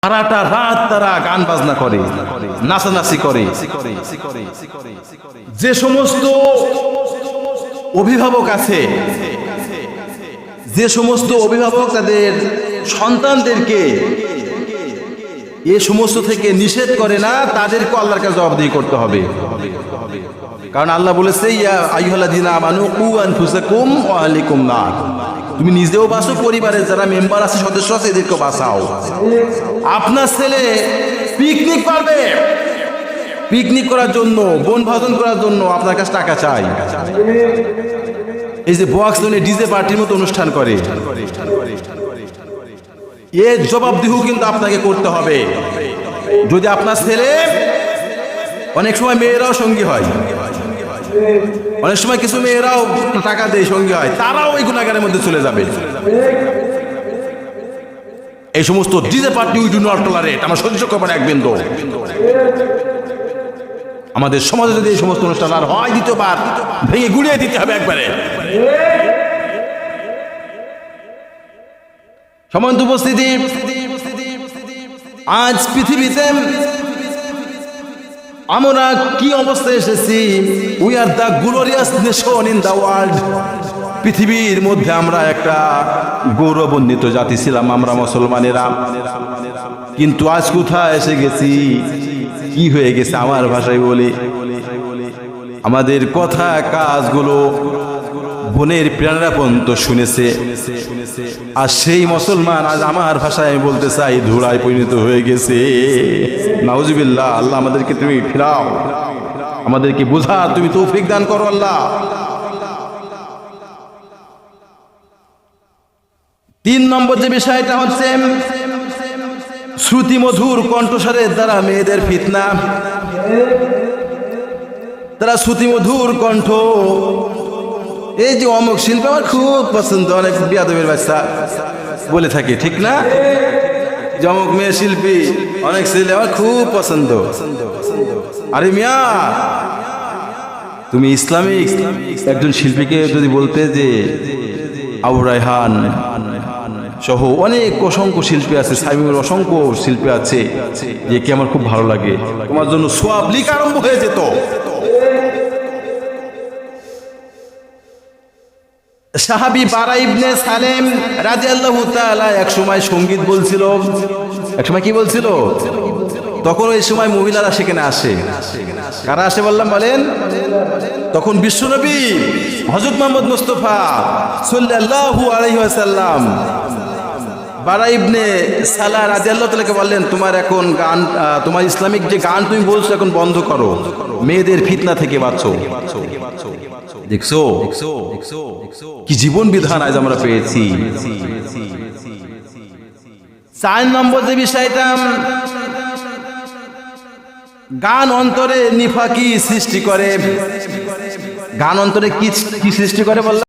সারাটা রাত তারা গান বাজনা করে, নাচানাচি করে। যে সমস্ত অভিভাবক আছে, যে সমস্ত অভিভাবক তাদের সন্তানদেরকে এ সমস্ত থেকে নিষেধ করে না, তাদেরকে আল্লাহর কাছে জবাবদিহি করতে হবে। কারণ আল্লাহ বলেছে, ইয়া আইয়ুহাল্লাযীনা আমানু কু আনফুসাকুম ওয়া আহলিকুম নার। তুমি নিজেও বাঁচো, পরিবারের যারা মেম্বার আছে, সদস্য আছে, এদেরকে বাঁচাও। আপনার ছেলে পিকনিক করবে, পিকনিক করার জন্য, বনভোজন করার জন্য আপনার কাছে টাকা চাই। এই যে বক্স ডিজে পার্টির মতো অনুষ্ঠান করে, এর জবাবদিহি কিন্তু আপনাকে করতে হবে। যদি আপনার ছেলে, অনেক সময় মেয়েরাও সঙ্গী হয়, অনেক সময় কিছু মেয়েরাও টাকা দেয় সঙ্গী হয়, তারাও এই গুনাহগারের মধ্যে চলে যাবে। এই সমস্ত DJ party we do not tolerate, আমরা সহ্য করব না এক বিন্দু। আমাদের সমাজে যদি এই সমস্ত অনুষ্ঠান আর হয়, দ্বিতীয়বার ভেঙে গুড়িয়ে দিতে হবে একবারে। সম্মানিত উপস্থিতি, আজ পৃথিবীতে আমরা কি অবস্থায় এসেছি? We are the glorious nation in the world. পৃথিবীর মধ্যে আমরা একটা গৌরবান্বিত জাতি ছিলাম, আমরা মুসলমানেরা। কিন্তু আজ কোথায় এসে গেছি, কি হয়ে গেছে? আমার ভাষায় বলি, আমাদের কথা কাজগুলো বোনের প্রাণরা পর্যন্ত শুনেছে, আর সেই মুসলমান আজ আমার ভাষায় আমি বলতে চাই ধুলায় পরিণত হয়ে গেছে। নাউজুবিল্লাহ। আল্লাহ আমাদেরকে তুমি ফিরাও, আমাদেরকে বুঝার তুমি তৌফিক দান করো আল্লাহ। 3 নম্বর যে বিষয়টা হচ্ছে শ্রুতি মধুর কণ্ঠস্বরের দ্বারা মেয়েদের ফিতনা। তারা শ্রুতি মধুর কণ্ঠ, এই যে অমুক শিল্পী আমার খুব পছন্দ, অনেক বিয়াদবের বাচ্চা বলে থাকে, ঠিক না? যে অমুক মেয়ে শিল্পী, অনেক ছেলে আমার খুব পছন্দ। আরে মিয়া, তুমি ইসলামিক একজন শিল্পীকে যদি বলতে যে আবু রায়হান সহ অনেক অসংখ্য শিল্পী আছে, সাইমুর অসংখ্য শিল্পী আছে, যে কি আমার খুব ভালো লাগে, তোমার জন্য সোয়াব লিখা আরম্ভ হয়ে যেত। সাহাবী বারা ইবনে সালেম রাদিয়াল্লাহু তাআলা এক সময় সঙ্গীত বলছিল। এক সময় কি বলছিল? তখন ওই সময় মহিলারা সেখানে আসে। কারা আসে বললাম, বলেন? তখন বিশ্বনবী হযরত মুহাম্মদ মুস্তাফা সাল্লাল্লাহু আলাইহি ওয়াসাল্লাম বারা ইবনে সালা রাদিয়াল্লাহু তাআলাকে বললেন, তোমার এখন গান, তোমার ইসলামিক যে গান তুমি বলছো এখন বন্ধ করো, মেয়েদের ফিতনা থেকে বাঁচো। দেখছো কি জীবন বিধান আজ আমরা পেয়েছি। 4 নম্বর যে বিষয়টা, গান অন্তরে নিফাকি সৃষ্টি করে। গান অন্তরে কি সৃষ্টি করে বললাম?